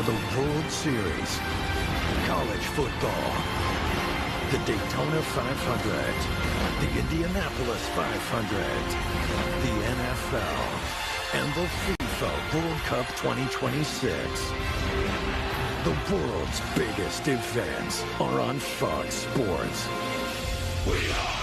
the World Series, college football, the Daytona 500, the Indianapolis 500, the NFL, and the FIFA World Cup 2026. The world's biggest events are on Fox Sports. We are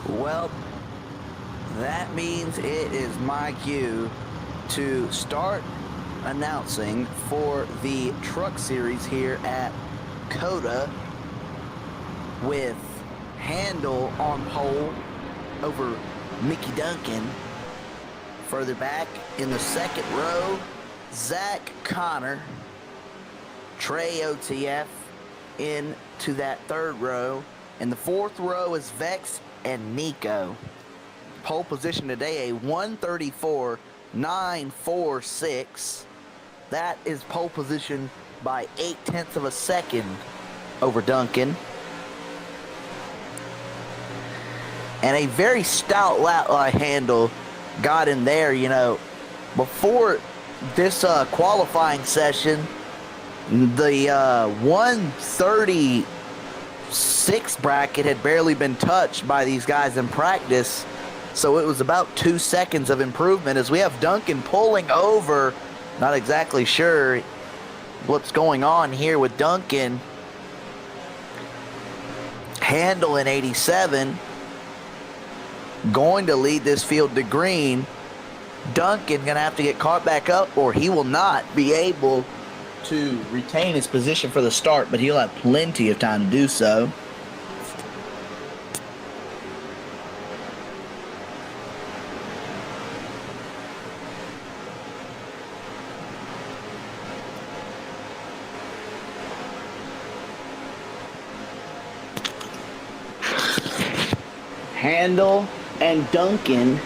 Well, that means it is my cue to start announcing for the truck series here at COTA with Handel on pole over Mickey Duncan. Further back in the second row, Zach Connor, Trey OTF into that third row. And the fourth row is Vex and Nico. Pole position today, a 1:34.946. That is pole position by 0.8 of a second over Duncan. And a very stout lap Handel got in there, you know, before this qualifying session. The 1:36 bracket had barely been touched by these guys in practice, so it was about 2 seconds of improvement as we have Duncan pulling over. Not exactly sure what's going on here with Duncan. Handel in 87 going to lead this field to green. Duncan gonna have to get caught back up or he will not be able to retain his position for the start, but he'll have plenty of time to do so. Handel and Duncan.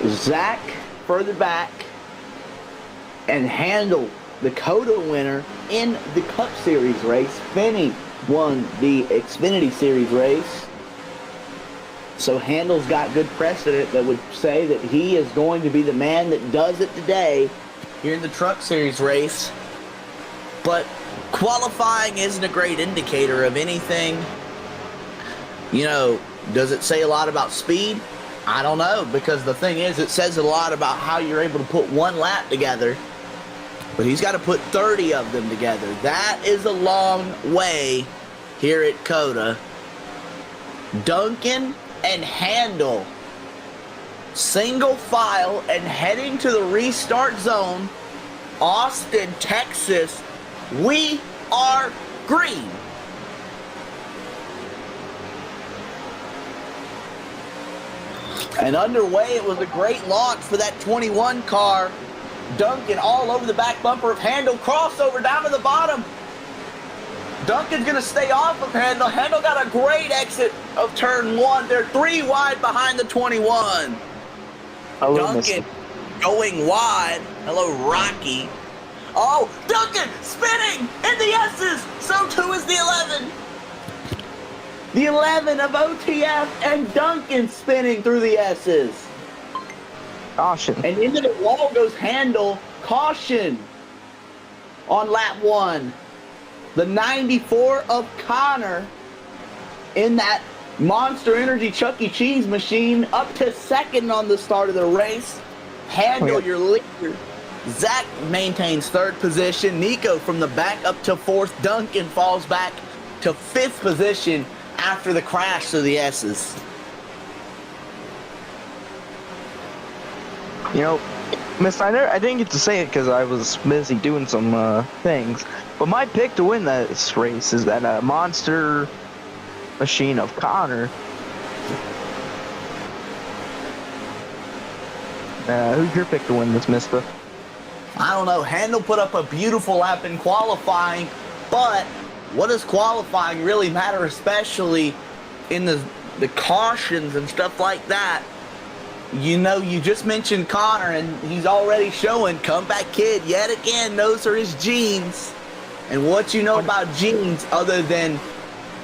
Zach further back. And Handel, the COTA winner in the Cup Series race. Finney won the Xfinity Series race. So Handel's got good precedent that would say that he is going to be the man that does it today here in the Truck Series race. But qualifying isn't a great indicator of anything. You know, does it say a lot about speed? I don't know, because the thing is, it says a lot about how you're able to put one lap together. But he's got to put 30 of them together. That is a long way here at COTA. Duncan and Handel, single file and heading to the restart zone. Austin, Texas, we are green. And underway, it was a great launch for that 21 car. Duncan all over the back bumper of Handel. Crossover down to the bottom. Duncan's going to stay off of Handel. Handel got a great exit of turn one. They're 3 wide behind the 21. Duncan going wide. Hello, Rocky. Oh, Duncan spinning in the S's. So too is the 11. The 11 of OTF and Duncan spinning through the S's. Caution. And into the wall goes Handel. Caution on lap one. The 94 of Connor in that Monster Energy Chuck E. Cheese machine up to second on the start of the race. Handel, your leader. Zach maintains third position. Nico from the back up to fourth. Duncan falls back to fifth position after the crash through the S's. You know, Miss Steiner, I didn't get to say it because I was busy doing some things. But my pick to win this race is that monster machine of Connor. Who's your pick to win this, mister? I don't know. Handel put up a beautiful lap in qualifying, but what does qualifying really matter, especially in the cautions and stuff like that? You know, you just mentioned Connor, and he's already showing comeback kid yet again. Those are his genes. And what you know about genes other than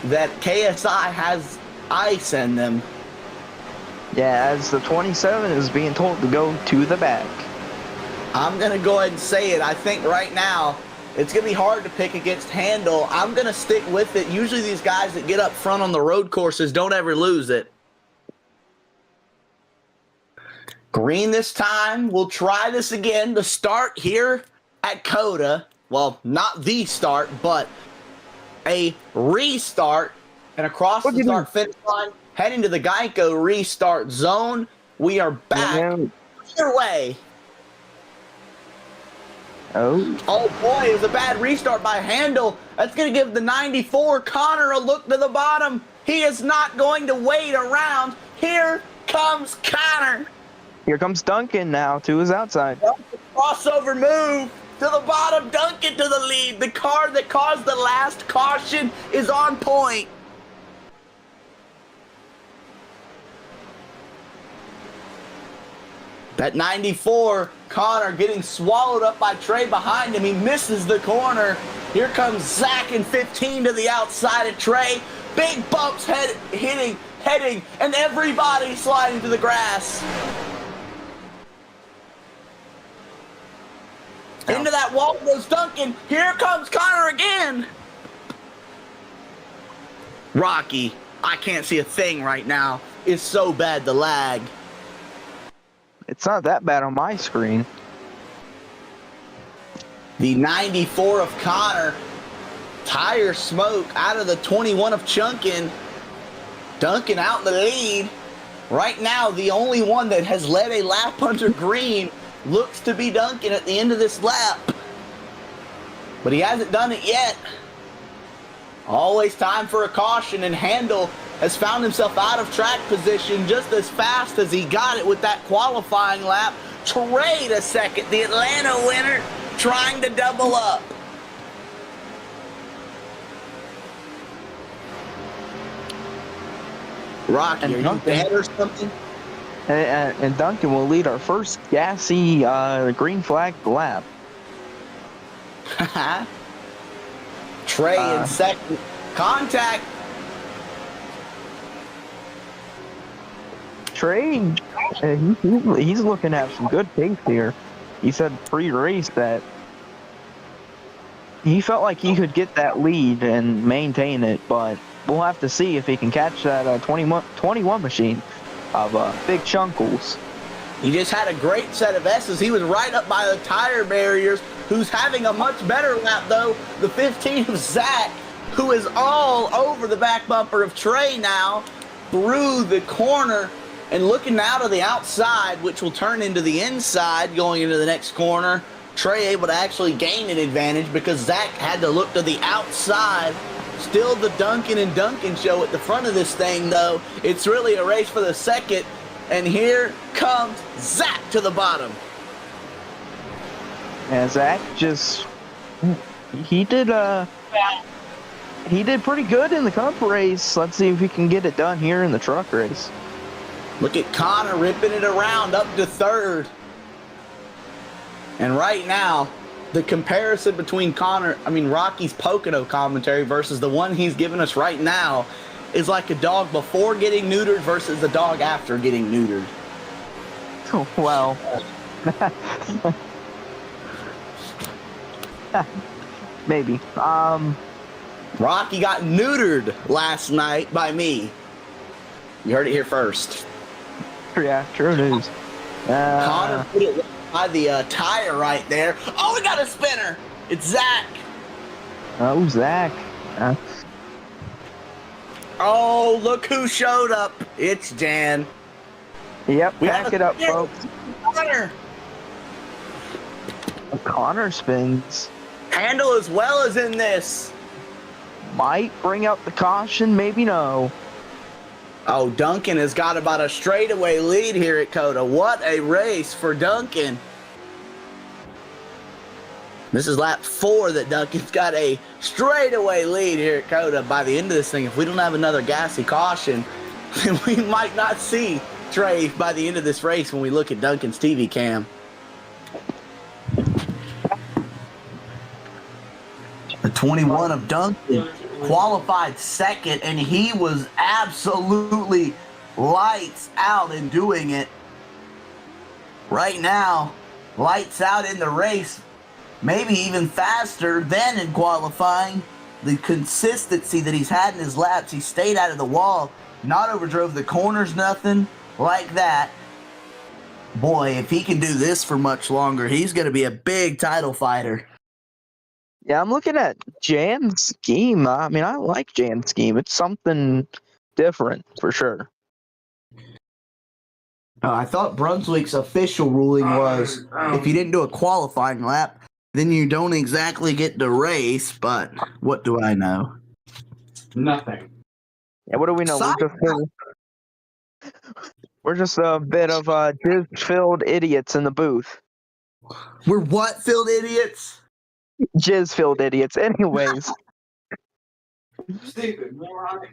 that KSI has ice in them? Yeah, as the 27 is being told to go to the back. I'm going to go ahead and say it. I think right now it's going to be hard to pick against Handel. I'm going to stick with it. Usually these guys that get up front on the road courses don't ever lose it. Green this time. We'll try this again. The start here at Coda. Well, not the start, but a restart. And across the start finish line, heading to the Geico restart zone. We are back. Either way. Oh boy, it was a bad restart by Handel. That's going to give the 94 Connor a look to the bottom. He is not going to wait around. Here comes Connor. Here comes Duncan now to his outside. Crossover move to the bottom. Duncan to the lead. The car that caused the last caution is on point. That 94, Connor getting swallowed up by Trey behind him. He misses the corner. Here comes Zach in 15 to the outside of Trey. Big bumps heading, and everybody sliding to the grass. Into that wall goes Duncan. Here comes Connor again. Rocky, I can't see a thing right now. It's so bad, the lag. It's not that bad on my screen. The 94 of Connor. Tire smoke out of the 21 of Chunkin. Duncan out in the lead. Right now, the only one that has led a lap under green looks to be Duncan at the end of this lap. But he hasn't done it yet. Always time for a caution, and Handel has found himself out of track position just as fast as he got it with that qualifying lap. Trey to second, the Atlanta winner, trying to double up. Rocky, are you dead or something? And Duncan will lead our first gassy green flag lap. Trey in second. Contact. Trey, he's looking to have some good pace here. He said pre-race that he felt like he could get that lead and maintain it, but we'll have to see if he can catch that 21 machine of Big Chunkles. He just had a great set of S's. He was right up by the tire barriers. Who's having a much better lap, though? The 15 of Zach, who is all over the back bumper of Trey now, through the corner and looking out of the outside, which will turn into the inside going into the next corner. Trey able to actually gain an advantage because Zach had to look to the outside. Still the Duncan and Duncan show at the front of this thing, though. It's really a race for the second. And here comes Zach to the bottom. And Zach just, he did pretty good in the cup race. Let's see if he can get it done here in the truck race. Look at Connor ripping it around up to third. And right now, the comparison between Rocky's Pocono commentary versus the one he's giving us right now is like a dog before getting neutered versus a dog after getting neutered. Well, maybe. Rocky got neutered last night by me. You heard it here first. Yeah, true news. Connor put it by the tire right there. Oh, we got a spinner. It's Zach. Oh, Zach. Oh, look who showed up. It's Jan. Yep, back it up, folks. Connor. Connor spins. Handel as well as in this. Might bring out the caution, maybe no. Oh, Duncan has got about a straightaway lead here at Coda. What a race for Duncan. This is lap 4 that Duncan's got a straightaway lead here at Coda. By the end of this thing, if we don't have another gassy caution, then we might not see Trey by the end of this race when we look at Duncan's TV cam. The 21 of Duncan qualified second, and he was absolutely lights out in doing it. Right now, lights out in the race, maybe even faster than in qualifying. The consistency that he's had in his laps, he stayed out of the wall, not overdrove the corners, nothing like that. Boy, if he can do this for much longer, he's going to be a big title fighter. Yeah, I'm looking at Jan's scheme. I mean, I like Jan's scheme. It's something different for sure. I thought Brunswick's official ruling was if you didn't do a qualifying lap, then you don't exactly get to race, but what do I know? Nothing. Yeah, what do we know? We're just a bit of jizz-filled idiots in the booth. We're what filled idiots? Jizz-filled idiots. Anyways. Stupid moron.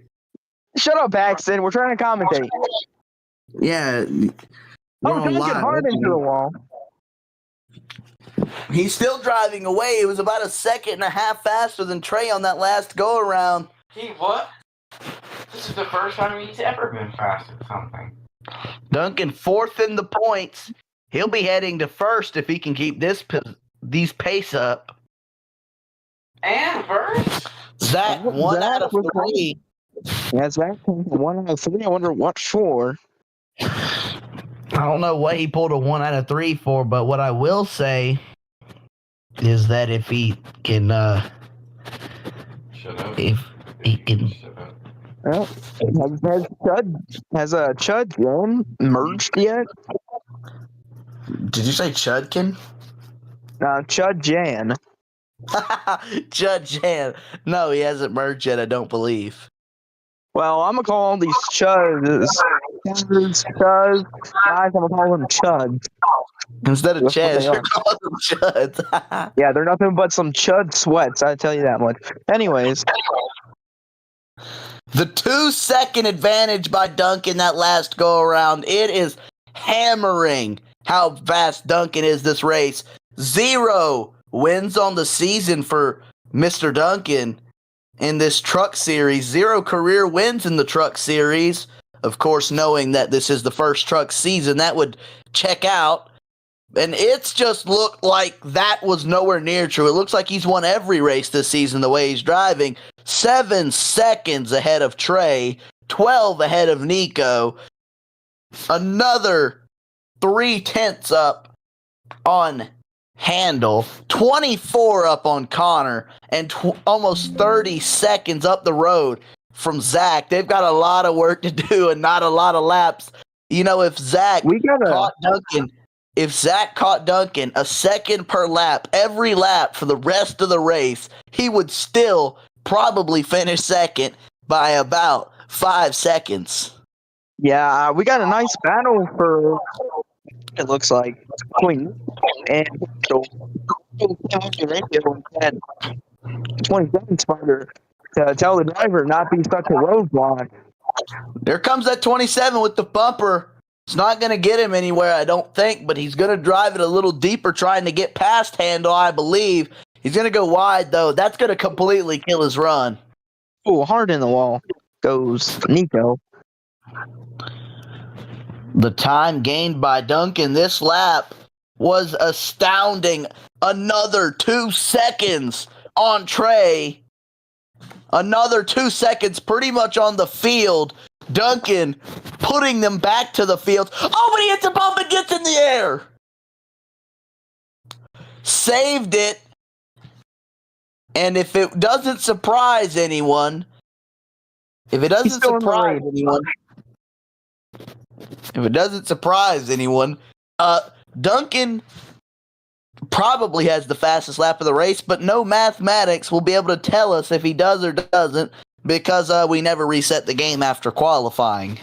Shut up, Paxton. We're trying to commentate. Yeah. Oh, don't get hard into the wall. He's still driving away. It was about 1.5 seconds faster than Trey on that last go-around. He what? This is the first time he's ever been fast at something. Duncan 4th in the points. He'll be heading to 1st if he can keep these pace up. And first? Zach, 1 out of 3. Yeah, Zach, 1 out of 3. I wonder what for. I don't know what he pulled a 1 out of 3 for, but what I will say is that if he can, Shut up. if he can, Shut up. Well, has Chud Jan merged yet? did you say Chudkin? Chud Jan. Chud Jan. No, he hasn't merged yet, I don't believe. Well, I'm gonna call all these Chuds. Guys, I'm gonna call them Chuds. Instead of That's what Chaz, they you're are. calling them Chuds. Yeah, they're nothing but some Chud sweats, I tell you that much. Anyways. The 2-second advantage by Duncan that last go-around. It is hammering how fast Duncan is this race. 0 wins on the season for Mr. Duncan in this truck series. 0 career wins in the truck series. Of course, knowing that this is the first truck season, that would check out. And it's just looked like that was nowhere near true. It looks like he's won every race this season the way he's driving. 7 seconds ahead of Trey, 12 ahead of Nico, another 0.3 up on Handel, 24 up on Connor, and almost 30 seconds up the road from Zach. They've got a lot of work to do and not a lot of laps. You know, if Zach caught Duncan... If Zach caught Duncan 1 second per lap, every lap for the rest of the race, he would still probably finish second by about 5 seconds. Yeah, we got a nice battle for, it looks like, between and 27 spider to tell the driver not be stuck to roadblock. There comes that 27 with the bumper. It's not going to get him anywhere, I don't think, but he's going to drive it a little deeper trying to get past Handel, I believe. He's going to go wide, though. That's going to completely kill his run. Oh, hard in the wall goes Nico. The time gained by Duncan this lap was astounding. Another 2 seconds on Trey. Another 2 seconds pretty much on the field. Duncan putting them back to the field. Oh, but he hits the bump and gets in the air. Saved it. And if it doesn't surprise anyone, Duncan probably has the fastest lap of the race, but no mathematics will be able to tell us if he does or doesn't. because we never reset the game after qualifying.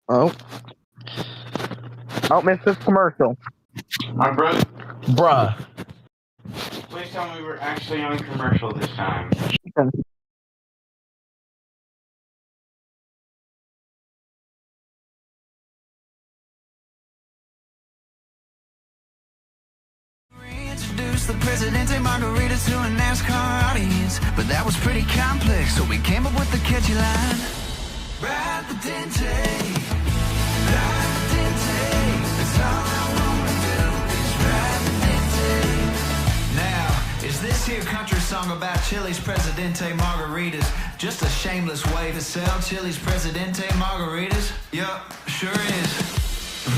Oh, missed this commercial. My brother, Bruh. please tell me we're actually on commercial this time. Introduced the Presidente Margaritas to a NASCAR audience, but that was pretty complex, so we came up with the catchy line. Ride the Dente, ride the Dente, that's all I wanna do is ride the Dente. Now, is this here country song about Chili's Presidente Margaritas just a shameless way to sell Chili's Presidente Margaritas? Yup, sure is.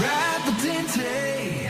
Ride the Dente.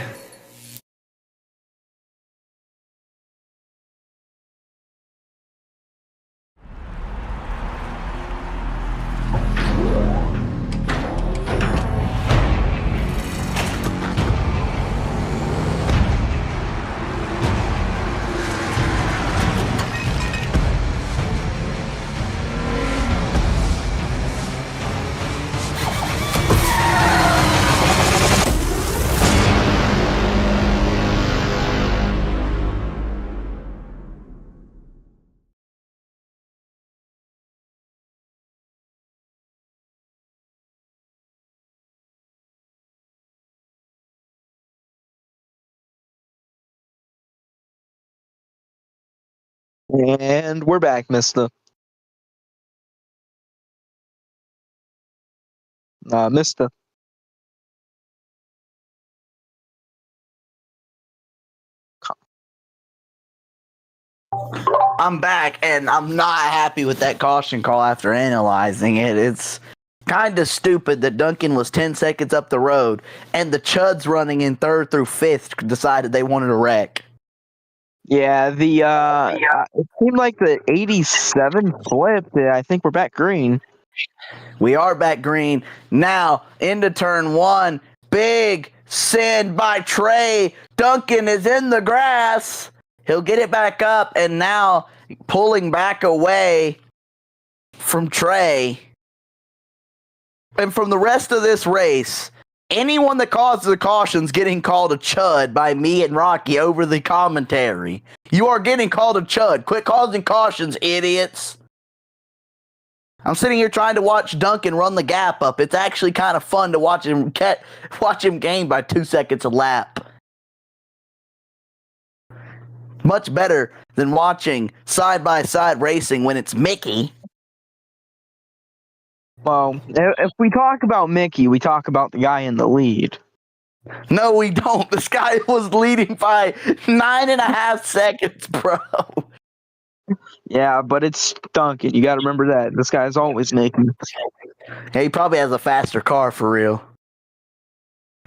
And we're back, mister. Mister. I'm back, and I'm not happy with that caution call after analyzing it. It's kind of stupid that Duncan was 10 seconds up the road, and the Chuds running in 3rd through 5th decided they wanted to wreck. Yeah, it seemed like the 87 flipped. I think we're back green. We are back green. Now, into turn 1. Big send by Trey. Duncan is in the grass. He'll get it back up, and now pulling back away from Trey. And from the rest of this race, anyone that causes a caution is getting called a chud by me and Rocky over the commentary. You are getting called a chud. Quit causing cautions, idiots. I'm sitting here trying to watch Duncan run the gap up. It's actually kind of fun to watch him gain by 2 seconds a lap. Much better than watching side-by-side racing when it's Mickey. Well, if we talk about Mickey, we talk about the guy in the lead. No, we don't. This guy was leading by 9.5 seconds, bro. Yeah, but it's Duncan. You got to remember that. This guy's always making. Yeah, he probably has a faster car for real.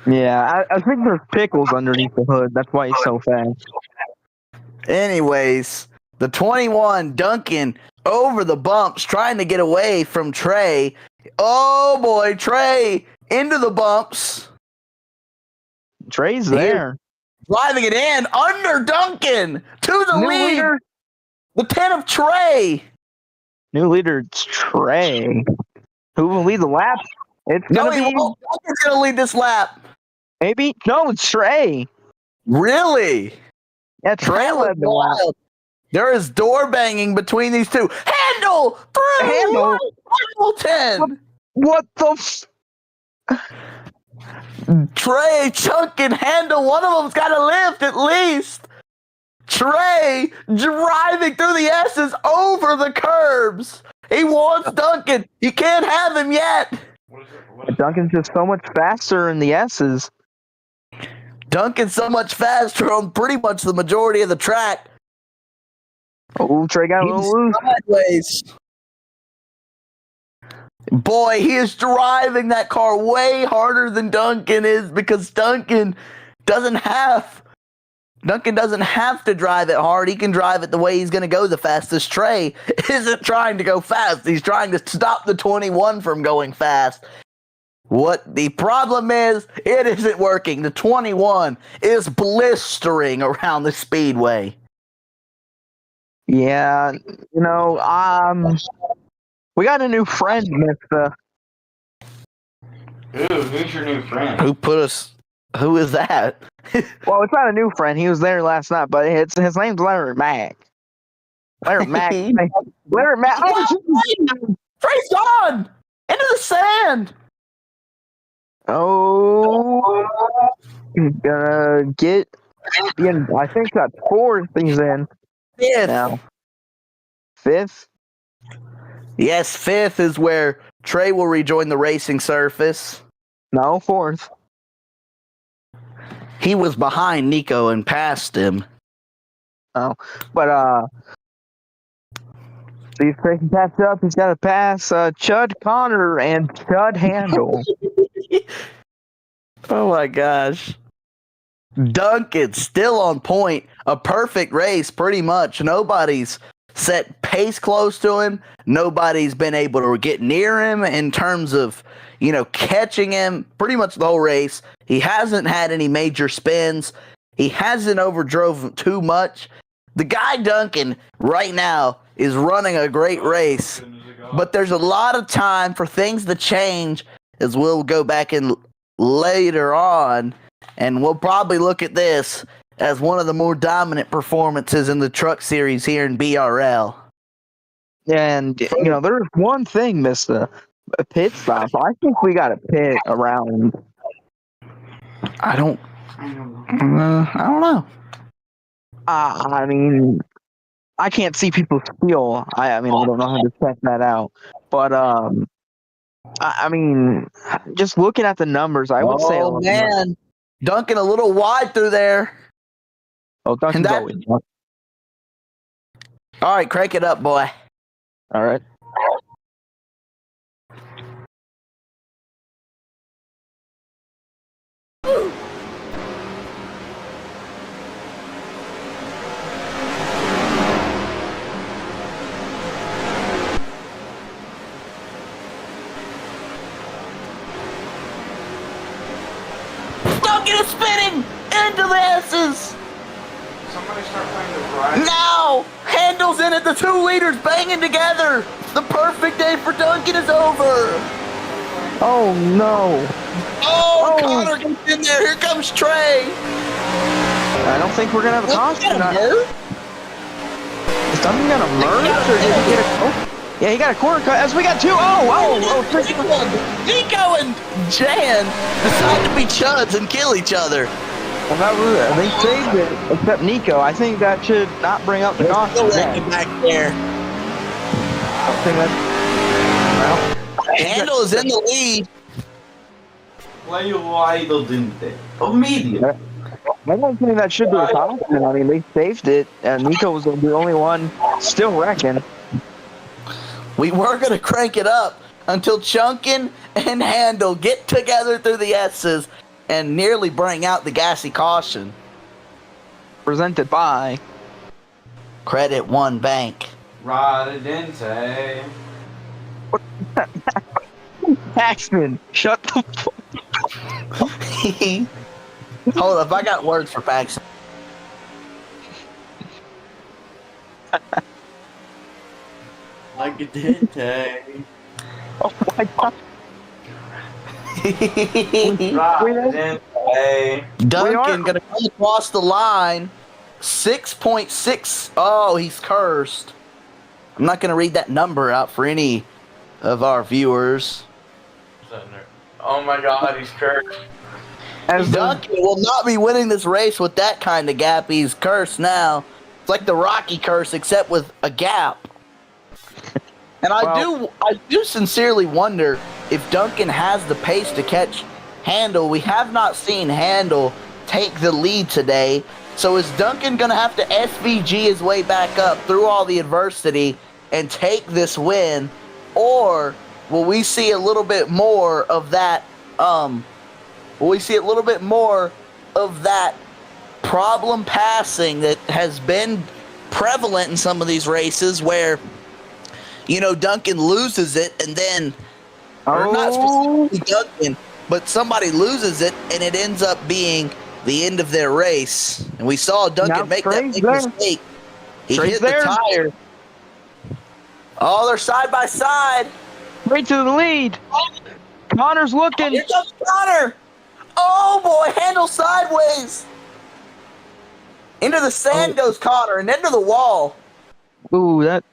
Yeah, I think there's pickles underneath the hood. That's why he's so fast. Anyways, the 21 Duncan over the bumps trying to get away from Trey. Oh boy, Trey into the bumps. Trey's there. Driving it in under Duncan to the New lead. leader. The 10 of Trey. New leader, it's Trey. Who will lead the lap? It's No, gonna he be won't. Duncan's going to lead this lap. maybe. No, it's Trey. Really? Yeah, Trey That was led the lap. wild. There is door banging between these two. Handle through Handle. Hamilton. What the? Trey, Chunk, and Handle. One of them's got to lift at least. Trey driving through the S's over the curbs. He wants Duncan. You can't have him yet. Duncan's just so much faster in the S's. Duncan's so much faster on pretty much the majority of the track. Oh, Trey got a little loose. Sideways. Boy, he is driving that car way harder than Duncan is because Duncan doesn't have to drive it hard. He can drive it the way he's going to go the fastest. Trey isn't trying to go fast. He's trying to stop the 21 from going fast. What the problem is, it isn't working. The 21 is blistering around the speedway. Yeah, we got a new friend, Mister. Ooh, who's your new friend? Who is that? Well, it's not a new friend. He was there last night, but his name's Larry Mack. Larry Mack. Larry Mack. Trey's gone! Into the sand! Oh, he's gonna get. I think that's fourth he's in Fifth. now. Fifth? Yes, fifth is where Trey will rejoin the racing surface. No, fourth. He was behind Nico and passed him. Oh, but see if Trey can catch up. He's got to pass Chud Connor and Chud Handle. Oh my gosh. Duncan still on point. A perfect race, pretty much. Nobody's set pace close to him. Nobody's been able to get near him in terms of, catching him pretty much the whole race. He hasn't had any major spins. He hasn't overdrove too much. The guy Duncan right now is running a great race. But there's a lot of time for things to change, as we'll go back in later on. And we'll probably look at this as one of the more dominant performances in the truck series here in BRL. And, there's one thing, Mister. Pit stop. I think we got to pit around. I don't know. I mean, I can't see people's feel. I mean, I don't know how to check that out. But, I mean, just looking at the numbers, I would say. Oh, man. Duncan a little wide through there. Oh, Duncan's always. All right, crank it up, boy. All right. Duncan is spinning into the S's. Somebody start playing the ride. Now, Handle's in it. The 2 leaders banging together. The perfect day for Duncan is over. Oh, no. Oh, Connor gets in there. Here comes Trey. I don't think we're going to have a caution. Is Duncan going to merge, or did he get a... Yeah, he got a corner cut, as we got 2. Nico and Jan decide to be chuds and kill each other. Well, they saved it, except Nico. I think that should not bring up the caution. Back there. I think that... Well, Handle is in the lead. Play idle, didn't they? Immediately. I don't think that should be a caution. I mean, they saved it, and Nico was the only one still wrecking. We were going to crank it up until Chunkin and Handle get together through the S's and nearly bring out the gassy caution. Presented by Credit One Bank. Rodidente. Paxman, shut the fuck. Hold up, I got words for Paxton. Like a dente. Oh my god. Rodidente. Duncan gonna come across the line. 6.6. Oh, he's cursed. I'm not gonna read that number out for any of our viewers. Oh my god, he's cursed. As Duncan will not be winning this race with that kind of gap. He's cursed now. It's like the Rocky curse, except with a gap. And I do sincerely wonder if Duncan has the pace to catch Handle. We have not seen Handle take the lead today. So is Duncan going to have to SVG his way back up through all the adversity and take this win? Or will we see a little bit more of that, problem passing that has been prevalent in some of these races where, Duncan loses it and then, or not specifically Duncan, but somebody loses it and it ends up being the end of their race. And we saw Duncan make that big mistake He Trey's hit there. the tire. Oh, they're side by side. Right to the lead. Connor's looking. Here comes Connor. Oh, boy, handle sideways. Into the sand goes Connor and into the wall. Ooh, that.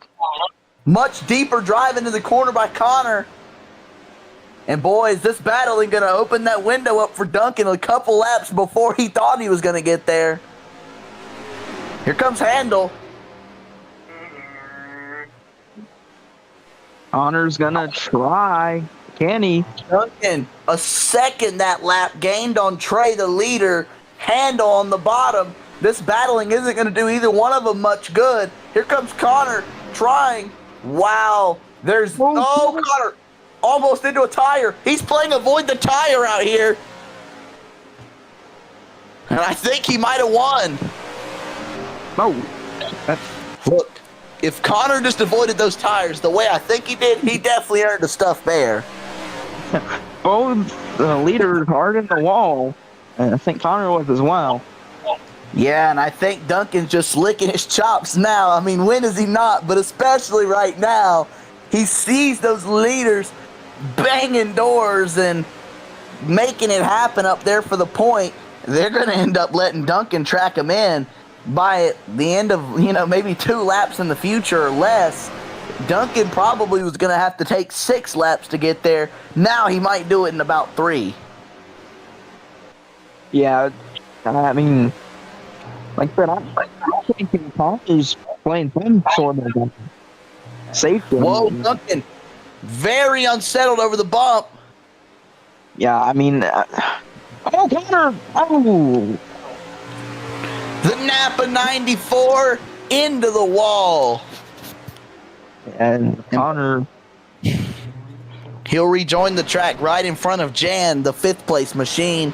Much deeper drive into the corner by Connor. And boys, this battle is going to open that window up for Duncan a couple laps before he thought he was going to get there. Here comes Handel. Connor's gonna try. Can he? Duncan, a second that lap gained on Trey, the leader. Handel on the bottom. This battling isn't going to do either one of them much good. Here comes Connor trying. Wow. There's Connor almost into a tire. He's playing avoid the tire out here. And I think he might have won. Oh. Look, if Connor just avoided those tires the way I think he did, he definitely earned a stuffed bear. Both leaders hard in the wall. And I think Connor was as well. Yeah, and I think Duncan's just licking his chops now. I mean, when is he not? But especially right now, he sees those leaders banging doors and making it happen up there for the point. They're going to end up letting Duncan track him in by the end of, maybe 2 laps in the future or less. Duncan probably was going to have to take 6 laps to get there. Now he might do it in about 3. Yeah, I mean, like I said, I think Connor's playing some sort of safety. Whoa, Duncan, very unsettled over the bump. Yeah, I mean, oh, Connor! Oh! The Napa 94 into the wall. And Connor, he'll rejoin the track right in front of Jan, the 5th place machine.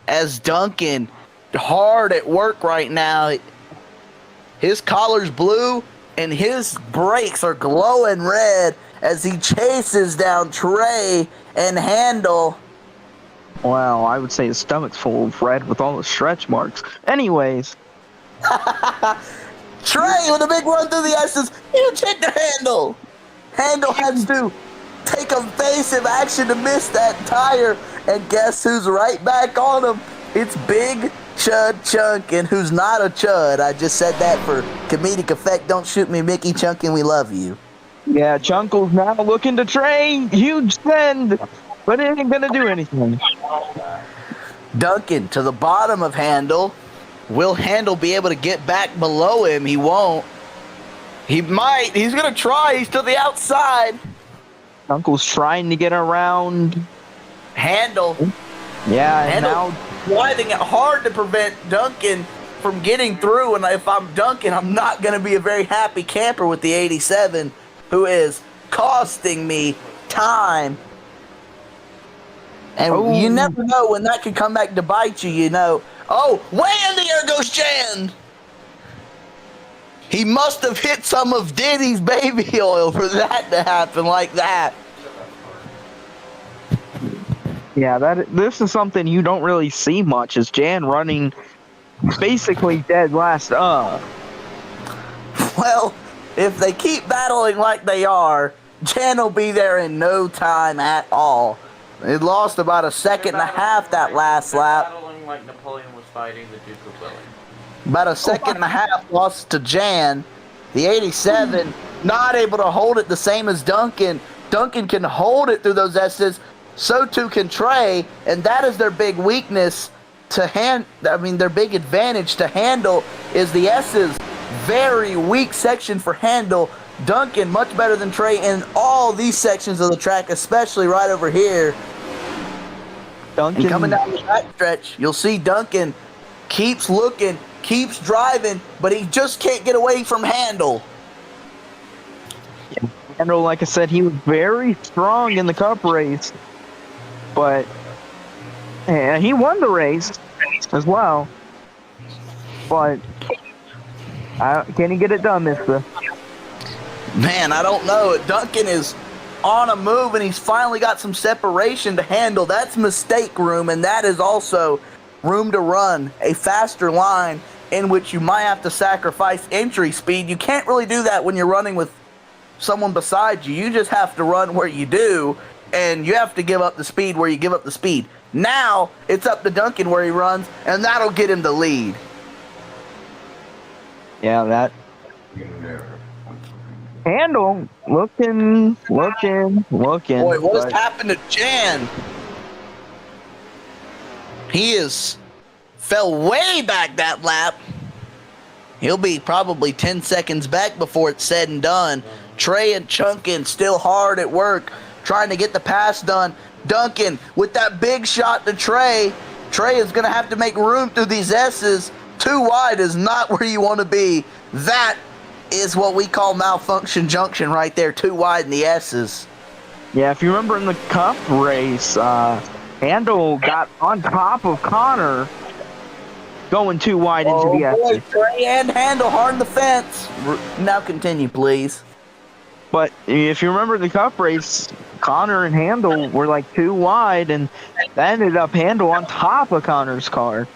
As Duncan, hard at work right now. His collar's blue and his brakes are glowing red as he chases down Trey and Handel. wow, I would say his stomach's full of red with all the stretch marks. Anyways. Trey with a big run through the S's. Huge hit to Handel. Handel has to take evasive action to miss that tire. And guess who's right back on him? It's Big Chud Chunkin, who's not a chud. I just said that for comedic effect. Don't shoot me, Mickey Chunkin. We love you. Yeah, Chunkle's now looking to Trey. Huge send, but it ain't gonna do anything. Duncan to the bottom of Handel. Will Handel be able to get back below him? He won't. He might. He's going to try. He's to the outside. Uncle's trying to get around Handel. Yeah, and Handel now driving it hard to prevent Duncan from getting through. And if I'm Duncan, I'm not going to be a very happy camper with the 87, who is costing me time. And you never know when that could come back to bite you, Oh, way in the air goes Jan. He must have hit some of Diddy's baby oil for that to happen like that. yeah, this is something you don't really see much, is Jan running basically dead last up. Well, if they keep battling like they are, Jan will be there in no time at all. It lost about a second and a half that last lap. Battling like Napoleon was fighting the Duke of Wellington. About a second and a half lost to Jan. The 87 not able to hold it the same as Duncan. Duncan can hold it through those S's. So too can Trey, and that is their big weakness their big advantage to Handel is the S's. Very weak section for Handel. Duncan much better than Trey in all these sections of the track, especially right over here. Duncan, And coming down the back stretch, you'll see Duncan keeps looking, keeps driving, but he just can't get away from Handel. Handel, like I said, he was very strong in the Cup race, but he won the race as well. But can he get it done, mister? Man, I don't know. Duncan is on a move, and he's finally got some separation to Handel. That's mistake room, and that is also room to run a faster line. in which you might have to sacrifice entry speed. You can't really do that when you're running with someone beside you. You just have to run where you do, and you have to give up the speed where you give up the speed. Now, it's up to Duncan where he runs, and that'll get him the lead. Yeah, that handle looking. Boy, what has but- happened to Jan? He fell way back that lap. He'll be probably 10 seconds back before it's said and done. Trey and Chunkin still hard at work trying to get the pass done. Duncan with that big shot to Trey. Trey is going to have to make room through these S's. Too wide is not where you want to be. That is what we call malfunction junction right there. Too wide in the S's. Yeah, if you remember in the Cup race, Handel got on top of Connor going too wide into the boy, S's. Trey and Handel hard in the fence. Now continue, please. But if you remember the Cup race, Connor and Handel were like too wide, and that ended up Handel on top of Connor's car.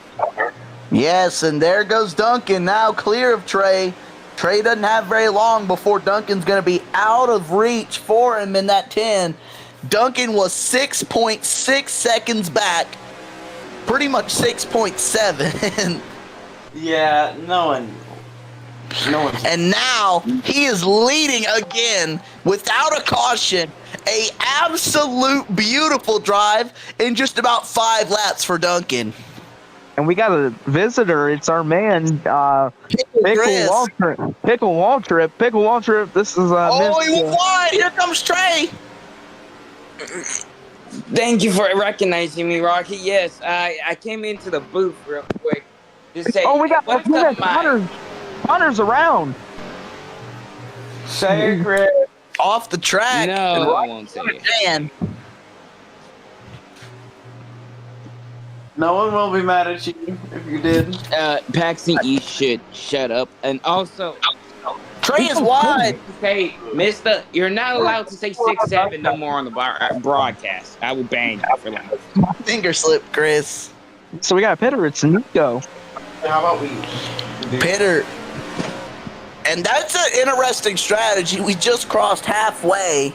Yes, and there goes Duncan now clear of Trey. Trey doesn't have very long before Duncan's going to be out of reach for him in that 10. Duncan was 6.6 seconds back, pretty much 6.7. Yeah, no one. And now he is leading again without a caution. A absolute beautiful drive in just about 5 laps for Duncan. And we got a visitor. It's our man, Pickle Chris. Waltrip. Pickle Waltrip. This is Oh, he went wide. Here comes Trey. Thank you for recognizing me, Rocky. Yes, I came into the booth real quick to say, Oh, we got what's up, Mike? Connor's around. Say it, Chris. Off the track. No, I won't say it. Man. No one will be mad at you if you did. Paxton, you should shut up. And also, Trey is wide. hey, Mister, you're not allowed to say 6'7" no more on the broadcast. I will ban you for life. Finger slip, Chris. So we got Pitter. It's Nico. How about we? Pitter. And that's an interesting strategy. We just crossed halfway.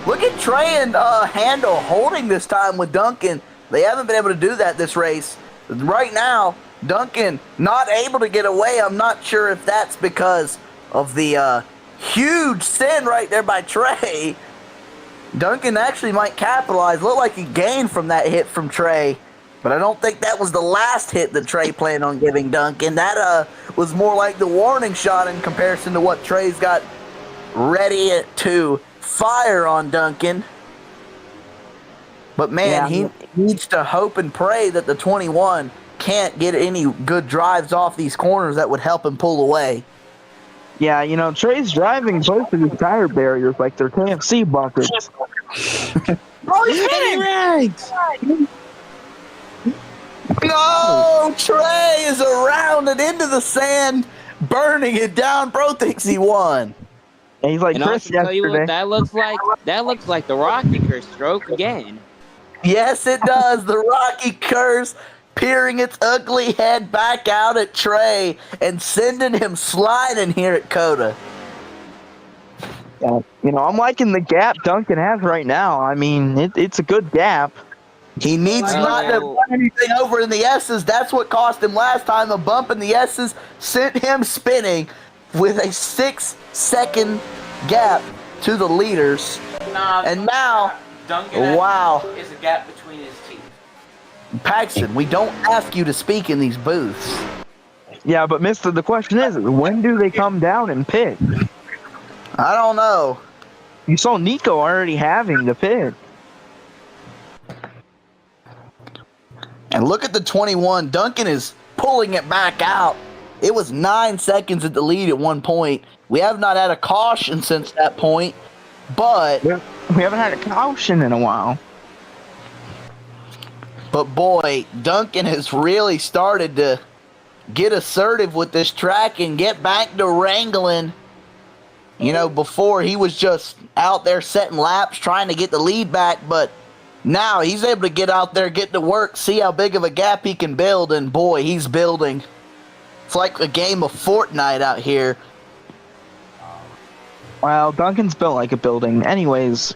Look at Trey and Handel holding this time with Duncan. They haven't been able to do that this race. Right now, Duncan not able to get away. I'm not sure if that's because of the huge sin right there by Trey. Duncan actually might capitalize. Looked like he gained from that hit from Trey. But I don't think that was the last hit that Trey planned on giving Duncan. That was more like the warning shot in comparison to what Trey's got ready to fire on Duncan. But man, he needs to hope and pray that the 21 can't get any good drives off these corners that would help him pull away. Yeah, you know, Trey's driving both of these tire barriers like they're KFC buckets. Oh, he's hitting! No, Trey is around and into the sand, burning it down. Bro thinks he won. And he's like And I'll Chris tell you yesterday. what that looks like. That looks like the Rocky curse stroke again. Yes, it does. The Rocky curse peering its ugly head back out at Trey and sending him sliding here at Coda. You know, I'm liking the gap Duncan has right now. I mean, it's a good gap. He needs not to run anything over in the S's. That's what cost him last time. A bump in the S's sent him spinning with a 6-second gap to the leaders. And now, Duncan wow. is a gap between his teeth. Paxton, we don't ask you to speak in these booths. Yeah, but Mister, the question is, when do they come down and pit? I don't know. You saw Nico already having the pit. And look at the 21. Duncan is pulling it back out. It was 9 seconds at the lead at one point. We have not had a caution since that point, but We haven't had a caution in a while. But boy, Duncan has really started to get assertive with this track and get back to wrangling. You know, before he was just out there setting laps trying to get the lead back, but Now he's able to get out there, get to work, see how big of a gap he can build, and boy, he's building. It's like a game of Fortnite out here. Well, Duncan's built like a building. Anyways.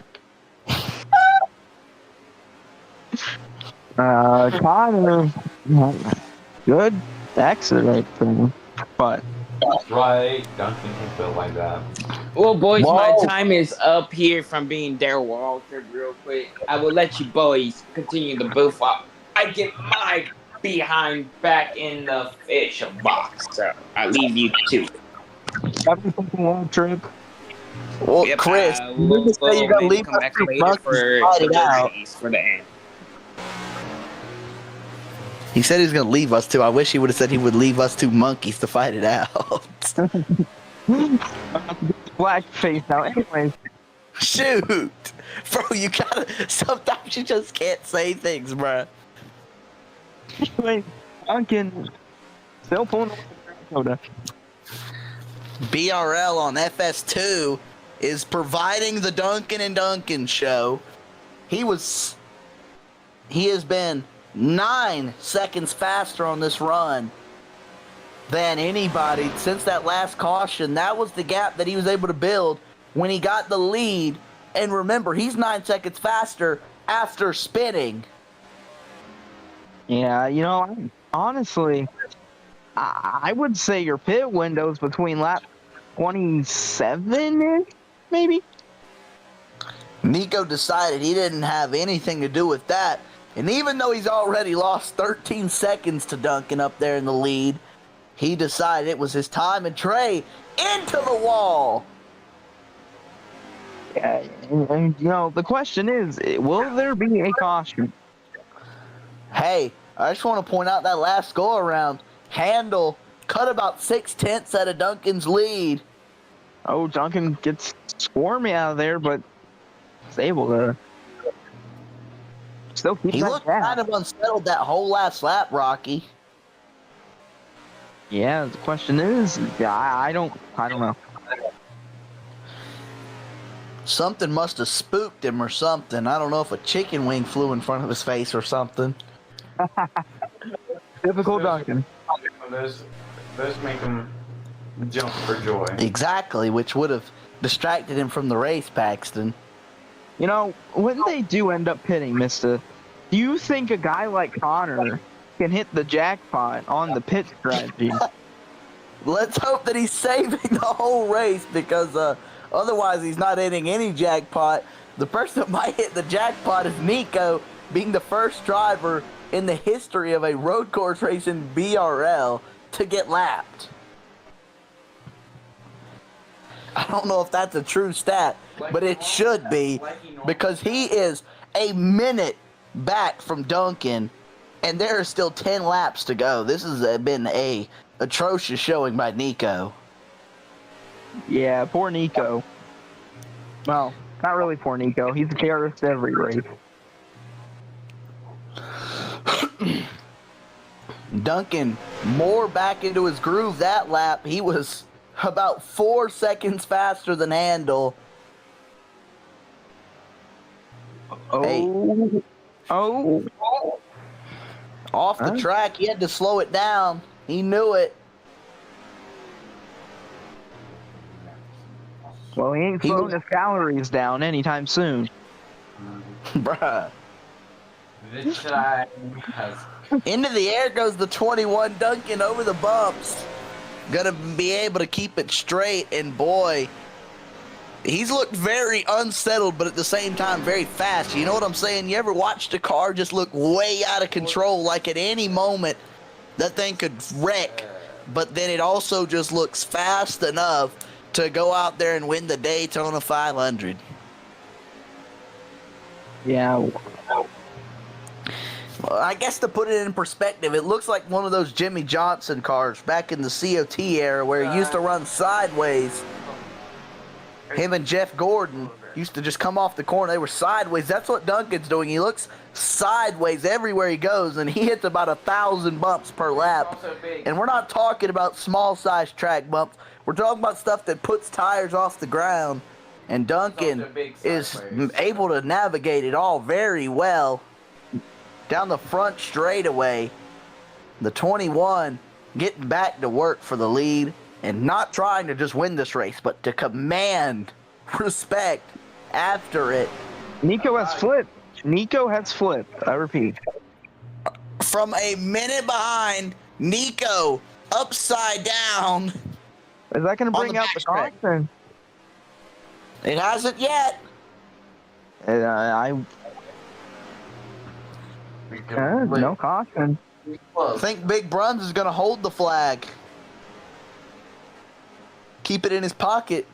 Connor. Good exit right there. But. Right, Duncan can build like that. Well, boys, Whoa. my time is up here from being Darryl Walter real quick. I will let you boys continue the booth up. I get my behind back in the official box, so I leave you two. Have a long trip. Well, Yep, Chris, we'll you say you're gonna maybe leave come us back two later monkeys for to fight it the out. race for the end. He said he was gonna leave us two. I wish he would have said he would leave us two monkeys to fight it out. Black face now. Anyways. Shoot, bro, you gotta. Sometimes you just can't say things, bruh. Anyway, Duncan still pulling on the Dakota. BRL on FS2 is providing the Duncan and Duncan show. He has been 9 seconds faster on this run than anybody since that last caution. That was the gap that he was able to build when he got the lead. And remember, he's 9 seconds faster after spinning. Yeah, you know, honestly, I would say your pit window's between lap 27-ish, maybe? Nico decided he didn't have anything to do with that. And even though he's already lost 13 seconds to Duncan up there in the lead, he decided it was his time, and Trey into the wall. Yeah, and you know, the question is, will there be a caution? Hey, I just want to point out that last go around, Handel cut about 6/10 out of Duncan's lead. Oh, Duncan gets squirmy out of there, but is able to still keep He that looked gap. kind of unsettled that whole last lap, Rocky. Yeah, the question is, I don't know. Something must have spooked him or something. I don't know if a chicken wing flew in front of his face or something. Typical Duncan. Those make him jump for joy. Exactly, which would have distracted him from the race, Paxton. You know, when they do end up pitting, Mister, do you think a guy like Connor can hit the jackpot on the pit strategy? Let's hope that he's saving the whole race, because otherwise he's not hitting any jackpot. The person that might hit the jackpot is Nico, being the first driver in the history of a road course race in BRL to get lapped. I don't know if that's a true stat, but it should be, because he is a minute back from Duncan, and there are still 10 laps to go. This has been a atrocious showing by Nico. Yeah, poor Nico. Well, not really poor Nico. He's a terrorist every race. Duncan more back into his groove that lap. He was about 4 seconds faster than Handel. Oh. Oh. Off the track, he had to slow it down. He knew it. Well, he ain't slowing his calories down anytime soon. Bruh. This time has Into the air goes the 21 Duncan over the bumps. Gonna be able to keep it straight, and boy, he's looked very unsettled, but at the same time very fast. You know what I'm saying? You ever watched a car just look way out of control, like at any moment that thing could wreck, but then it also just looks fast enough to go out there and win the Daytona 500. Yeah. Well, I guess to put it in perspective, it looks like one of those Jimmy Johnson cars back in the COT era where he used to run sideways. Him and Jeff Gordon used to just come off the corner. They were sideways. That's what Duncan's doing. He looks sideways everywhere he goes, and he hits about 1,000 bumps per lap. And we're not talking about small-sized track bumps. We're talking about stuff that puts tires off the ground. And Duncan Such a big is sideways. able to navigate it all very well. Down the front straightaway, the 21 getting back to work for the lead and not trying to just win this race, but to command respect after it. Nico has flipped. Nico has flipped. I repeat. From a minute behind, Nico upside down. Is that going to bring the out the backstretch. caution? It hasn't yet. No caution. I think Big Bruns is going to hold the flag. Keep it in his pocket.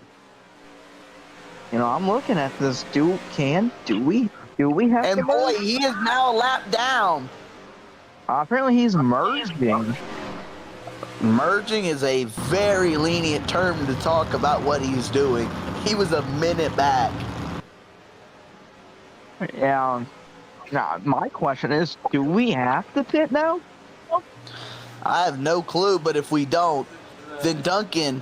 You know, I'm looking at this. Do we have And to boy, merge? he is now a lap down. Apparently he's merging. Merging is a very lenient term to talk about what he's doing. He was a minute back. Yeah. Now, my question is, do we have to pit now? I have no clue, but if we don't, then Duncan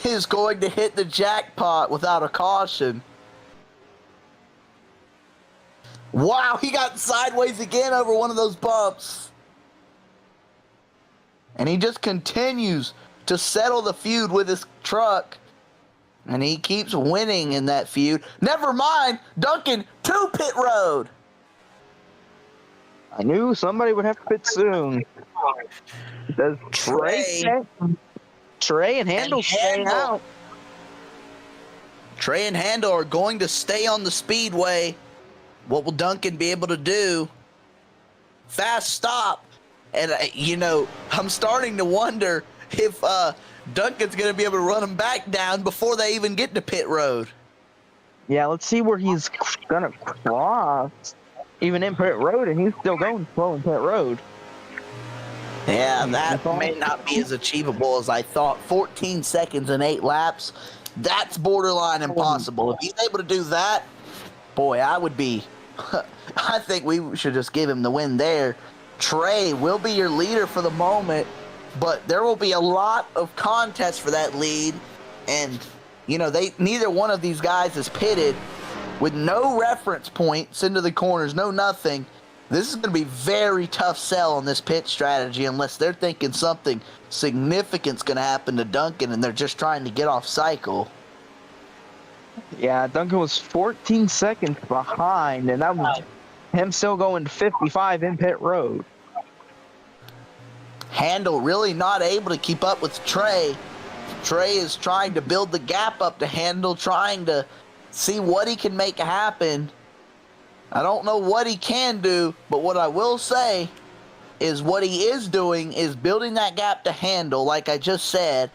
is going to hit the jackpot without a caution. Wow, he got sideways again over one of those bumps. And he just continues to settle the feud with his truck. And he keeps winning in that feud. Never mind, Duncan to pit road. I knew somebody would have to pit soon. Does Trey and Handel stay Handel. out? Trey and Handel are going to stay on the speedway. What will Duncan be able to do? Fast stop. And, I'm starting to wonder if Duncan's going to be able to run him back down before they even get to pit road. Yeah, let's see where he's going to cross. Even in pit road, and he's still going slow in pit road. Yeah, that may not be as achievable as I thought. 14 seconds and 8 laps. That's borderline impossible. If he's able to do that, boy, I would be... I think we should just give him the win there. Trey will be your leader for the moment, but there will be a lot of contests for that lead. And, neither one of these guys is pitted with no reference points into the corners, no nothing. This is going to be very tough sell on this pit strategy unless they're thinking something significant's going to happen to Duncan and they're just trying to get off cycle. Yeah, Duncan was 14 seconds behind, and that was him still going to 55 in pit road. Handel really not able to keep up with Trey. Trey is trying to build the gap up to Handel, trying to see what he can make happen. I don't know what he can do, but what I will say is what he is doing is building that gap to Handel, like I just said.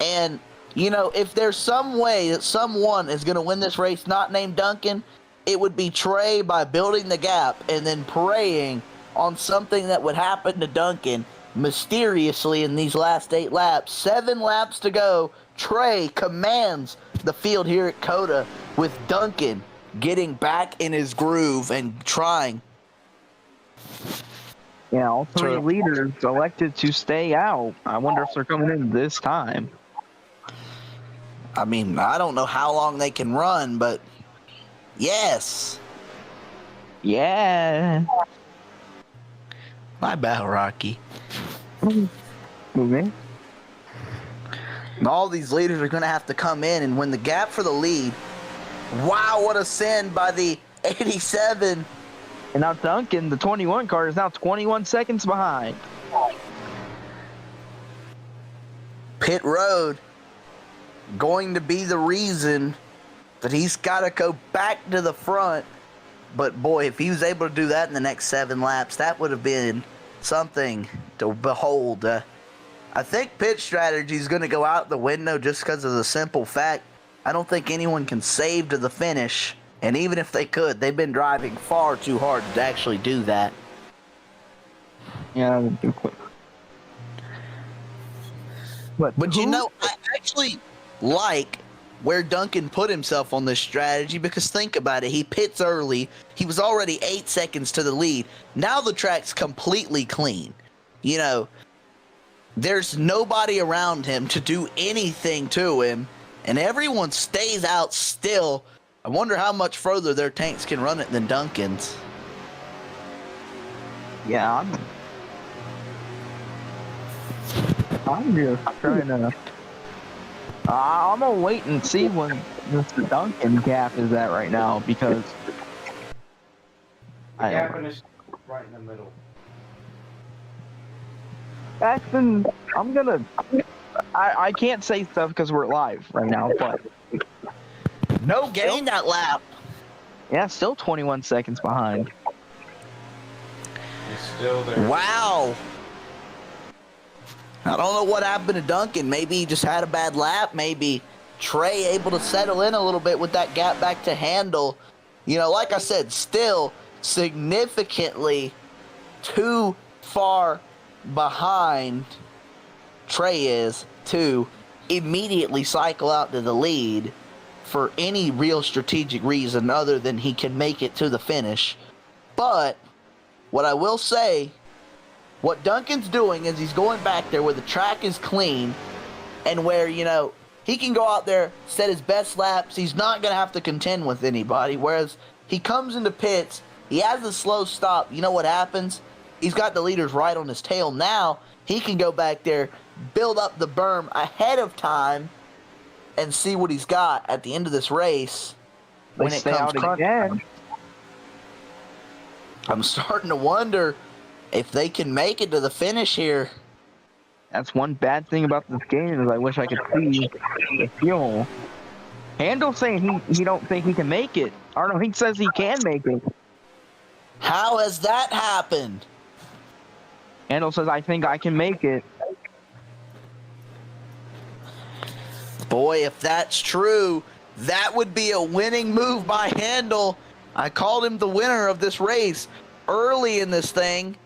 And, if there's some way that someone is going to win this race not named Duncan, it would be Trey by building the gap and then preying on something that would happen to Duncan mysteriously in these last 8 laps. 7 laps to go. Trey commands the field here at COTA with Duncan getting back in his groove and trying. Yeah, all 3 leaders elected to stay out. I wonder if they're coming in this time. I mean, I don't know how long they can run, but yes. Yeah. My bad, Rocky. Moving. And all these leaders are going to have to come in and win the gap for the lead. Wow, what a send by the 87. And now Duncan, the 21 car, is now 21 seconds behind. Pit road going to be the reason that he's got to go back to the front. But boy, if he was able to do that in the next 7 laps, that would have been something to behold. I think pit strategy is going to go out the window just because of the simple fact I don't think anyone can save to the finish. And even if they could, they've been driving far too hard to actually do that. Yeah. But I actually like where Duncan put himself on this strategy because think about it. He pits early. He was already 8 seconds to the lead. Now the track's completely clean. There's nobody around him to do anything to him. and everyone stays out still. I wonder how much further their tanks can run it than Duncan's. Yeah, I'm just trying to. I'm gonna wait and see when this Duncan gap is at right now because The gap is right in the middle. Ashton, I can't say stuff because we're live right now, but No gain that lap. yeah, still 21 seconds behind. He's still there. Wow. I don't know what happened to Duncan. Maybe he just had a bad lap. Maybe Trey able to settle in a little bit with that gap back to handle. You know, like I said, still significantly too far behind Trey is to immediately cycle out to the lead for any real strategic reason other than he can make it to the finish. But what I will say, what Duncan's doing is he's going back there where the track is clean and where, you know, he can go out there, set his best laps. He's not going to have to contend with anybody. Whereas he comes into pits, he has a slow stop. You know what happens? He's got the leaders right on his tail. Now he can go back there, build up the berm ahead of time, and see what he's got at the end of this race when it comes crunch time. I'm starting to wonder if they can make it to the finish here. That's one bad thing about this game is I wish I could see the fuel. Handel saying he don't think he can make it. Or no, he says he can make it. How has that happened? Handel says I think I can make it. Boy, if that's true, that would be a winning move by Handel. I called him the winner of this race early in this thing.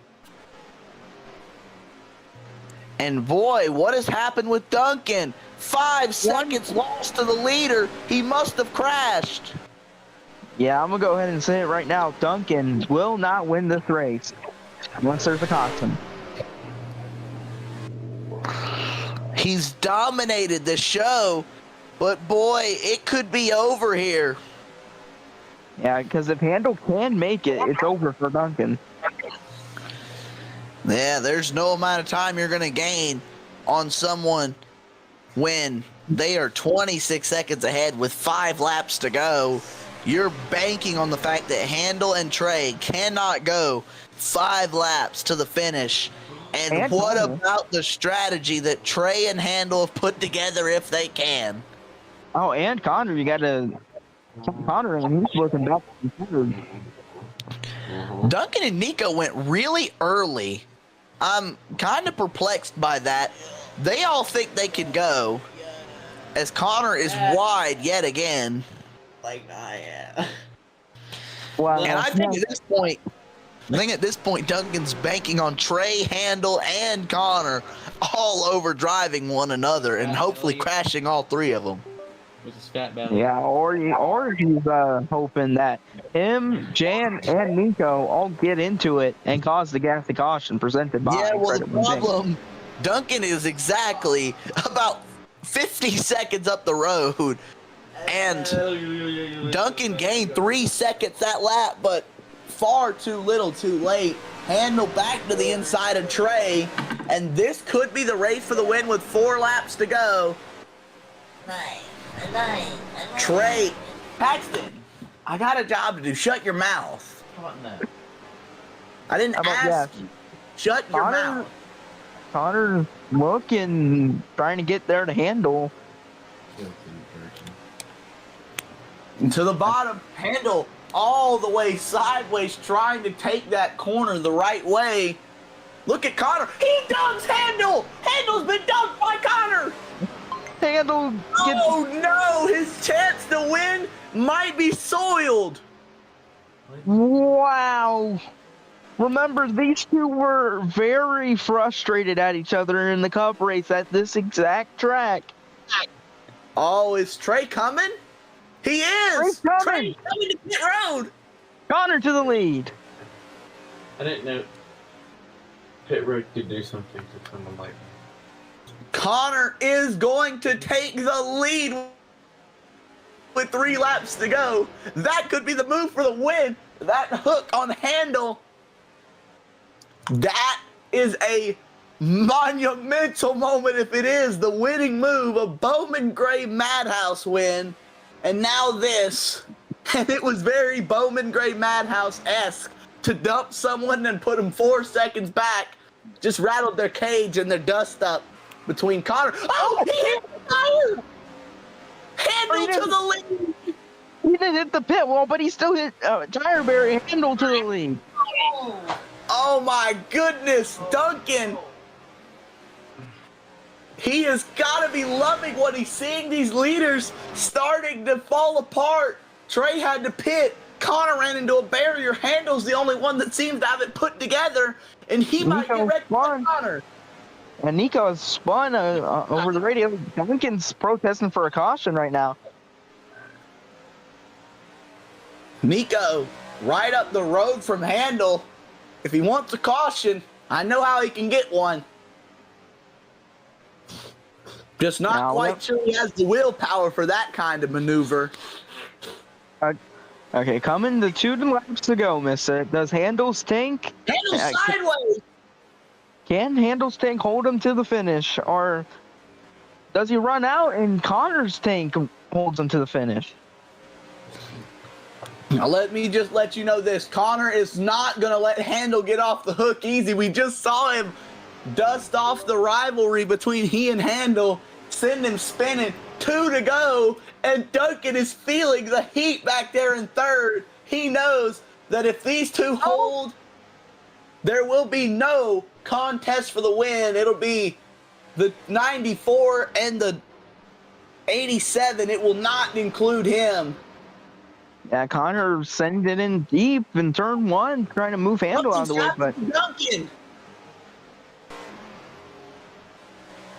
And boy, what has happened with Duncan? 5 seconds lost to the leader. He must have crashed. Yeah, I'm going to go ahead and say it right now. Duncan will not win this race unless there's a caution. He's dominated the show, but boy, it could be over here. Yeah, because if Handel can make it, it's over for Duncan. Yeah, there's no amount of time you're going to gain on someone when they are 26 seconds ahead with 5 laps to go. You're banking on the fact that Handel and Trey cannot go 5 laps to the finish. And what about the strategy that Trey and Handel have put together if they can? Oh, and Connor, you got to... Connor, and he's looking back. Duncan and Nico went really early. I'm kind of perplexed by that. They all think they can go, as Connor is wide yet again. Like I am. Well, And I think at this point, Duncan's banking on Trey, Handel, and Connor all over driving one another and hopefully crashing all 3 of them. With his fat belly. yeah, or he's hoping that him, Jan, and Nico all get into it and cause the gas to caution presented by. Yeah, well, the problem, Duncan is exactly about 50 seconds up the road, and Duncan gained 3 seconds that lap, but far too little too late. Handel back to the inside of Trey, and this could be the race for the win with 4 laps to go. Trey, Paxton, I got a job to do. Shut your mouth. I didn't ask you. Shut your mouth. Connor's looking, trying to get there to Handel. To the bottom, Handel all the way sideways, trying to take that corner the right way. Look at Connor. He dumps Handel. Handel's been dumped by Connor. Handel gets... Oh no, his chance to win might be soiled. Wow. Remember, these two were very frustrated at each other in the cup race at this exact track. Oh, is Trey coming? He is. Trey's coming to pit road. Connor to the lead. I didn't know pit road could do something to someone like me. Connor is going to take the lead with 3 laps to go. That could be the move for the win. That hook on Handel. That is a monumental moment if it is the winning move, a Bowman Gray Madhouse win. And now this. And it was very Bowman Gray Madhouse-esque to dump someone and put them 4 seconds back. Just rattled their cage and their dust up between Connor. Oh, he hit the tire! Handle to the lead! He didn't hit the pit wall, but he still hit tire barrier Handle to the lead. Oh my goodness, Duncan! He has got to be loving what he's seeing, these leaders starting to fall apart. Trey had to pit. Connor ran into a barrier. Handel's the only one that seems to have it put together, and he might get ready for Connor. And Nico has spun over the radio. Duncan's protesting for a caution right now. Nico, right up the road from Handel. If he wants a caution, I know how he can get one. Just not quite sure he has the willpower for that kind of maneuver. Okay, coming to 2 laps to go, mister. Does Handel's tank... Handel sideways! Can Handel's tank hold him to the finish? Or does he run out and Connor's tank holds him to the finish? Now let me just let you know this. Connor is not going to let Handel get off the hook easy. We just saw him dust off the rivalry between he and Handel, send him spinning. 2 to go, and Duncan is feeling the heat back there in third. He knows that if these two hold, there will be no contest for the win. It'll be the 94 and the 87. It will not include him. Yeah, Connor sending it in deep in turn 1, trying to move Handel out of the way. But Duncan.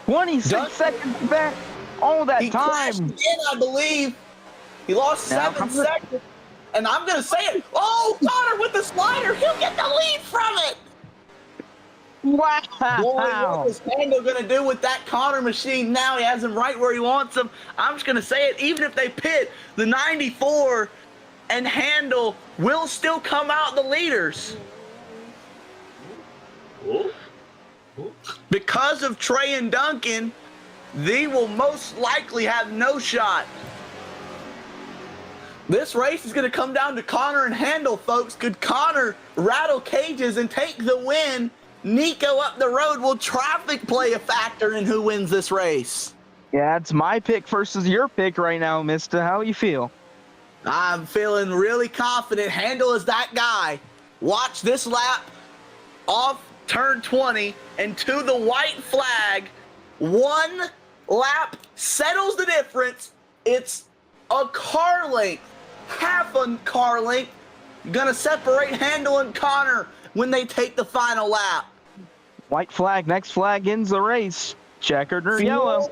26 seconds back. All that he time. Again, I believe. He lost 7 seconds. And I'm going to say it. Oh, Connor with the slider. He'll get the lead from it. Wow. Boy, what is Handel going to do with that Connor machine now? He has him right where he wants him. I'm just going to say it. Even if they pit, the 94 and Handel will still come out the leaders. Because of Trey and Duncan, they will most likely have no shot. This race is going to come down to Connor and Handel, folks. Could Connor rattle cages and take the win? Nico up the road. Will traffic play a factor in who wins this race? Yeah, it's my pick versus your pick right now, mister. How you feel? I'm feeling really confident. Handel is that guy. Watch this lap off turn 20 and to the white flag. 1 lap settles the difference. It's a car length, half a car length, gonna separate Handel and Connor when they take the final lap. White flag, next flag ends the race. Checkered or yellow.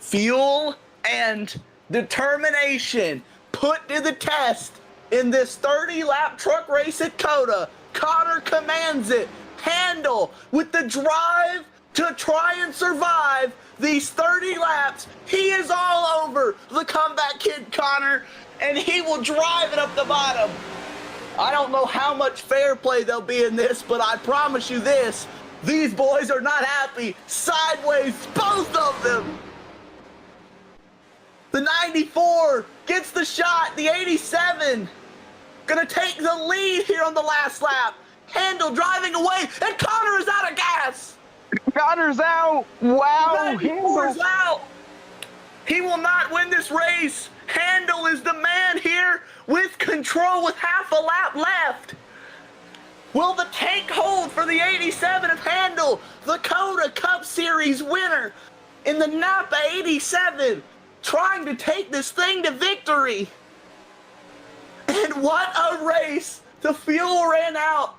Fuel and determination put to the test in this 30-lap truck race at COTA. Connor commands it. Handel with the drive to try and survive these 30 laps. He is all over the comeback kid, Connor, and he will drive it up the bottom. I don't know how much fair play there'll be in this, but I promise you this, these boys are not happy. Sideways, both of them. The 94 gets the shot. The 87 gonna take the lead here on the last lap. Handel driving away, and Connor is out of gas. Connor's out. Wow. 94's out. He will not win this race. Handel is the man here with control with half a lap left. Will the tank hold for the 87 of Handel, the COTA Cup Series winner in the Napa 87, trying to take this thing to victory? And what a race. The fuel ran out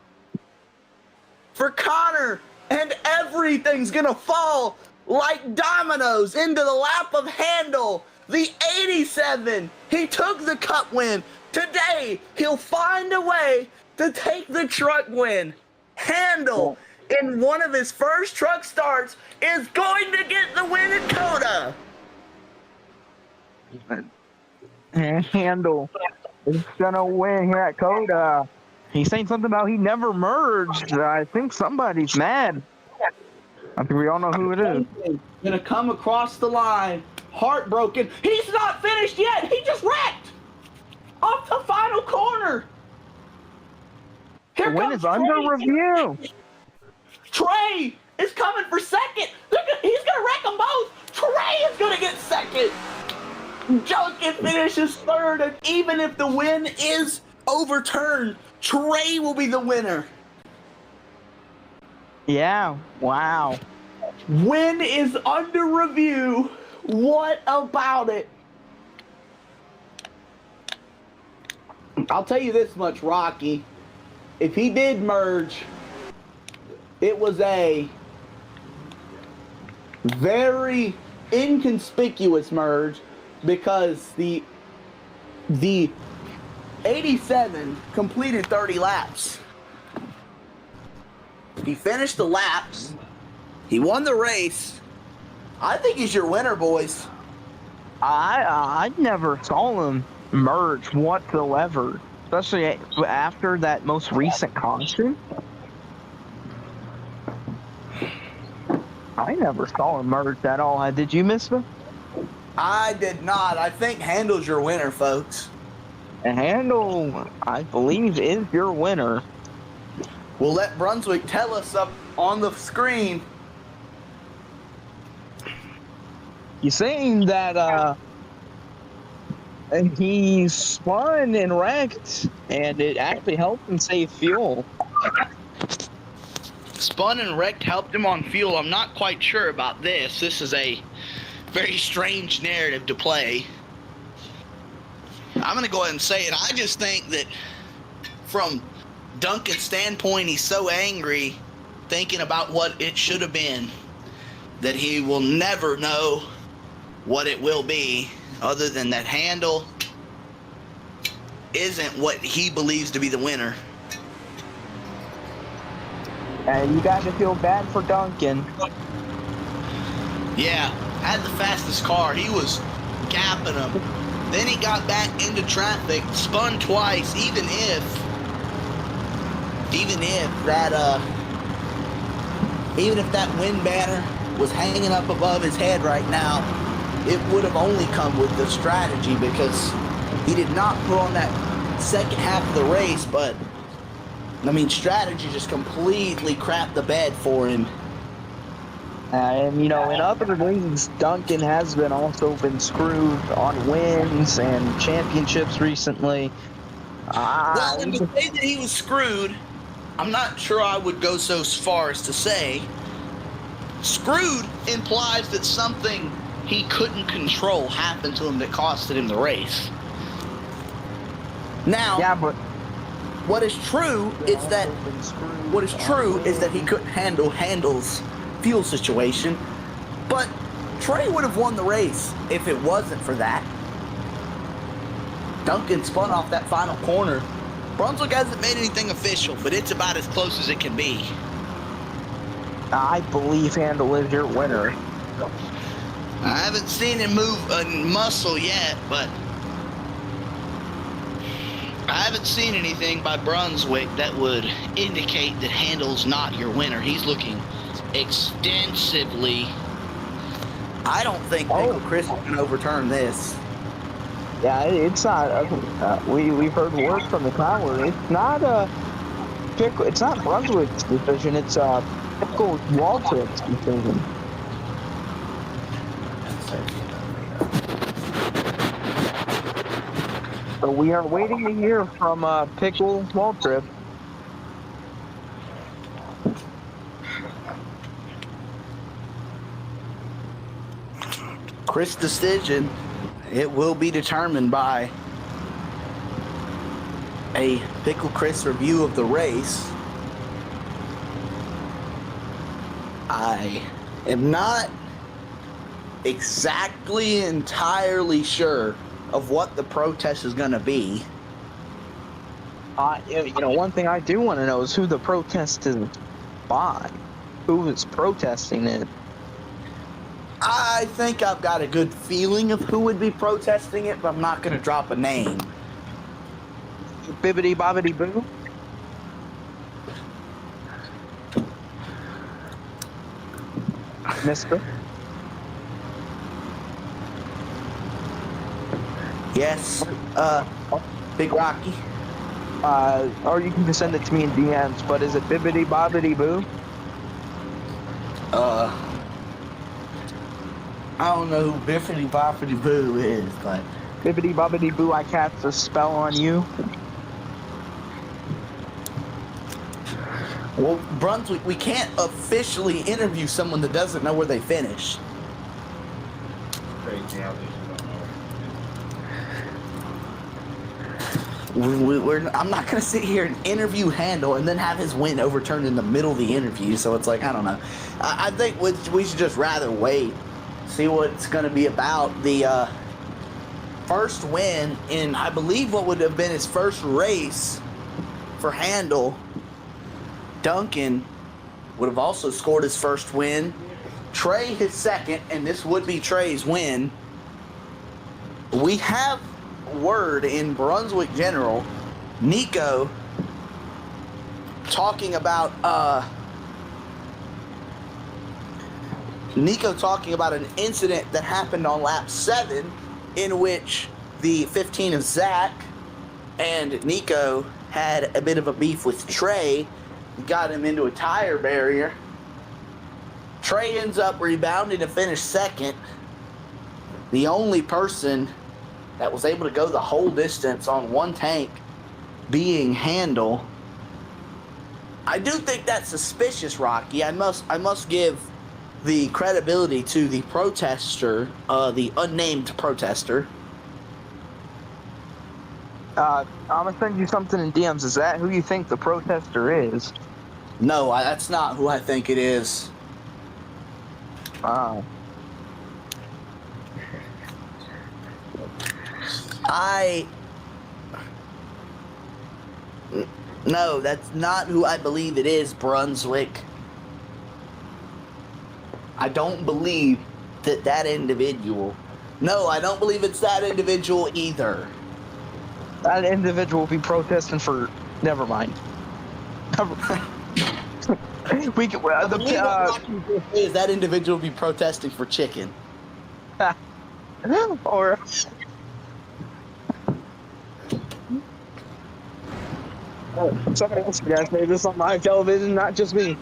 for Connor, and everything's gonna fall like dominoes into the lap of Handel. The 87, he took the cup win. Today, he'll find a way to take the truck win. Handel, in one of his first truck starts, is going to get the win at COTA. Handle is gonna win here at Coda. He's saying something about he never merged. I think somebody's mad. I think we all know who it is. Gonna come across the line, heartbroken. He's not finished yet. He just wrecked off the final corner. Here The win comes is under Trey. review. Trey is coming for second. He's gonna wreck them both. Trey is gonna get second. Duncan finishes third, and even if the win is overturned, Trey will be the winner. Yeah, wow. Win is under review. What about it? I'll tell you this much, Rocky. If he did merge, it was a very inconspicuous merge because the 87 completed 30 laps. He finished the laps. He won the race. I think he's your winner, boys. I never saw him merge whatsoever, especially after that most recent caution. I never saw him merge at all. Did you, mister? I did not. I think Handel's your winner, folks. And Handle, I believe, is your winner. We'll let Brunswick tell us up on the screen. You're saying that and he spun and wrecked, and it actually helped him save fuel. Spun and wrecked helped him on fuel. I'm not quite sure about this. This is a very strange narrative to play. I'm going to go ahead and say it. I just think that from Duncan's standpoint, he's so angry thinking about what it should have been that he will never know what it will be, other than that Handle isn't what he believes to be the winner. And you got to feel bad for Duncan. Yeah, had the fastest car. He was gapping him. Then he got back into traffic, spun twice. Even if that win banner was hanging up above his head right now, it would have only come with the strategy, because he did not put on that second half of the race. But I mean, strategy just completely crapped the bed for him. And, you know, in other leagues, Duncan has also been screwed on wins and championships recently. Well, and to say that he was screwed, I'm not sure I would go so far as to say. Screwed implies that something he couldn't control happened to him that costed him the race. Now, Yeah, but what is true is that he couldn't handle Handel's fuel situation, but Trey would have won the race if it wasn't for that. Duncan spun off that final corner. Brunswick hasn't made anything official, but it's about as close as it can be. I believe Handle is your winner. I haven't seen him move a muscle yet, but I haven't seen anything by Brunswick that would indicate that Handel's not your winner. He's looking extensively. I don't think Pickle Chris can overturn this. Yeah, it's not. We've heard word from the tower. It's not It's not Brunswick's decision. It's Pickle Waltrip's decision. So we are waiting to hear from Pickle Waltrip. Chris' decision, it will be determined by a Pickle Chris review of the race. I am not exactly entirely sure of what the protest is going to be. One thing I do want to know is who the protest is by. Who is protesting it? I think I've got a good feeling of who would be protesting it, but I'm not going to drop a name. Bibbity bobbity boo. Mister. Yes, Big Rocky. Or you can just send it to me in DMs, but is it bibbity bobbity boo? I don't know who Biffity Boppity Boo is, but Bibbity bobbity boo, I cast a spell on you. well, Brunswick, we can't officially interview someone that doesn't know where they finished. Crazy how these don't know. I'm not going to sit here and interview Handel and then have his win overturned in the middle of the interview. So it's like, I don't know. I think we should just rather wait, see what it's going to be about. The first win in, I believe, what would have been his first race for Handel. Duncan would have also scored his first win. Trey his second, and this would be Trey's win. We have word in Brunswick General, Nico talking about an incident that happened on lap 7 in which the 15 of Zach and Nico had a bit of a beef with Trey, got him into a tire barrier. Trey ends up rebounding to finish second. The only person that was able to go the whole distance on one tank being Handel. I do think that's suspicious, Rocky. I must give the credibility to the protester, the unnamed protester. I'm gonna send you something in DMs. Is that who you think the protester is? No, that's not who I think it is. No, that's not who I believe it is, Brunswick. I don't believe that individual. No, I don't believe it's that individual either. That individual will be protesting for. Never mind. We can. Is that individual will be protesting for chicken? Or. Somebody else guys made this on live television, not just me.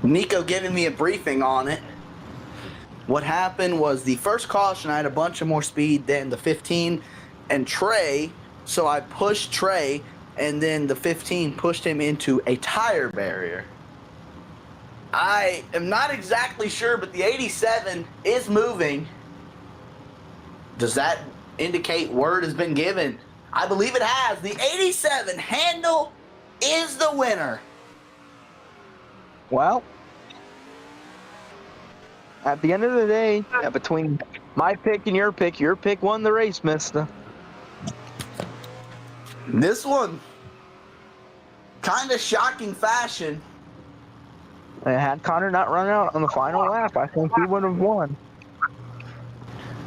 Nico giving me a briefing on it. What happened was the first caution, I had a bunch of more speed than the 15 and Trey, so I pushed Trey, and then the 15 pushed him into a tire barrier. I am not exactly sure, but the 87 is moving. Does that indicate word has been given? I believe it has. The 87 Handel is the winner. Well, at the end of the day, between my pick and your pick won the race, mister. This one, kind of shocking fashion. And had Connor not run out on the final lap, I think he would have won.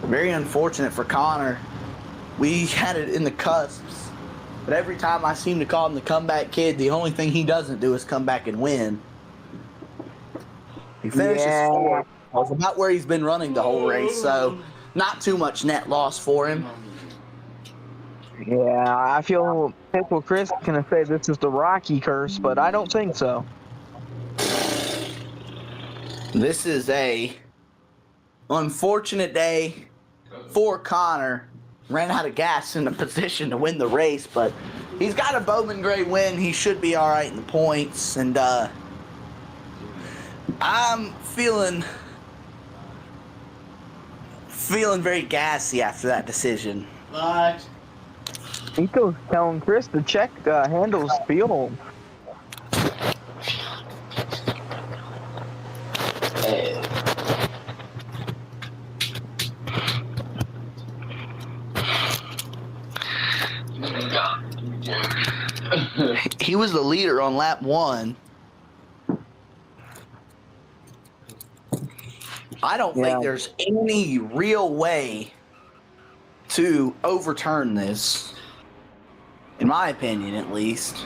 Very unfortunate for Connor. We had it in the cusps, but every time I seem to call him the comeback kid, the only thing he doesn't do is come back and win. He finishes fourth. That's about where he's been running the whole race, so not too much net loss for him. Yeah, I feel Pickle Chris is going to say this is the Rocky curse, but I don't think so. This is a unfortunate day for Connor. Ran out of gas in a position to win the race, but he's got a Bowman Gray win. He should be all right in the points, and I'm feeling very gassy after that decision. What? Nico's telling Chris to check Handel's fuel. He was the leader on lap 1. I don't think there's any real way to overturn this, in my opinion at least.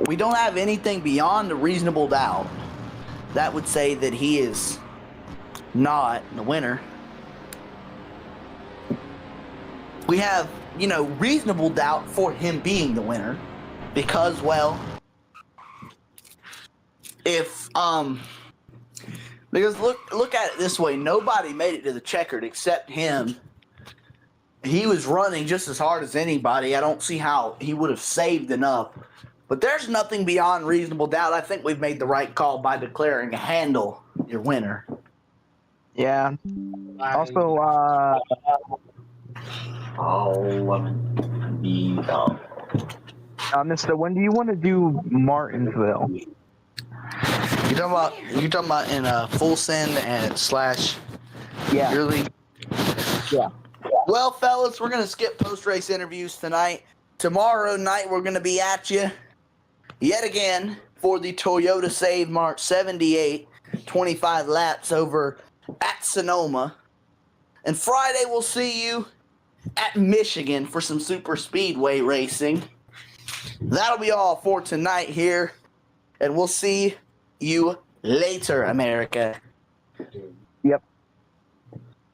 We don't have anything beyond a reasonable doubt that would say that he is not the winner. We have, reasonable doubt for him being the winner because, well, because look at it this way, nobody made it to the checkered except him. He was running just as hard as anybody. I don't see how he would have saved enough. But there's nothing beyond reasonable doubt. I think we've made the right call by declaring Handel your winner. Yeah. Also, Mister, when do you want to do Martinsville? You talking about in full send and slash yearly? Yeah. Well, fellas, we're gonna skip post-race interviews tonight. Tomorrow night we're gonna be at you yet again for the Toyota Save Mart 78, 25 laps over at Sonoma. And Friday we'll see you at Michigan for some super speedway racing. That'll be all for tonight here, and we'll see you later, America. Yep.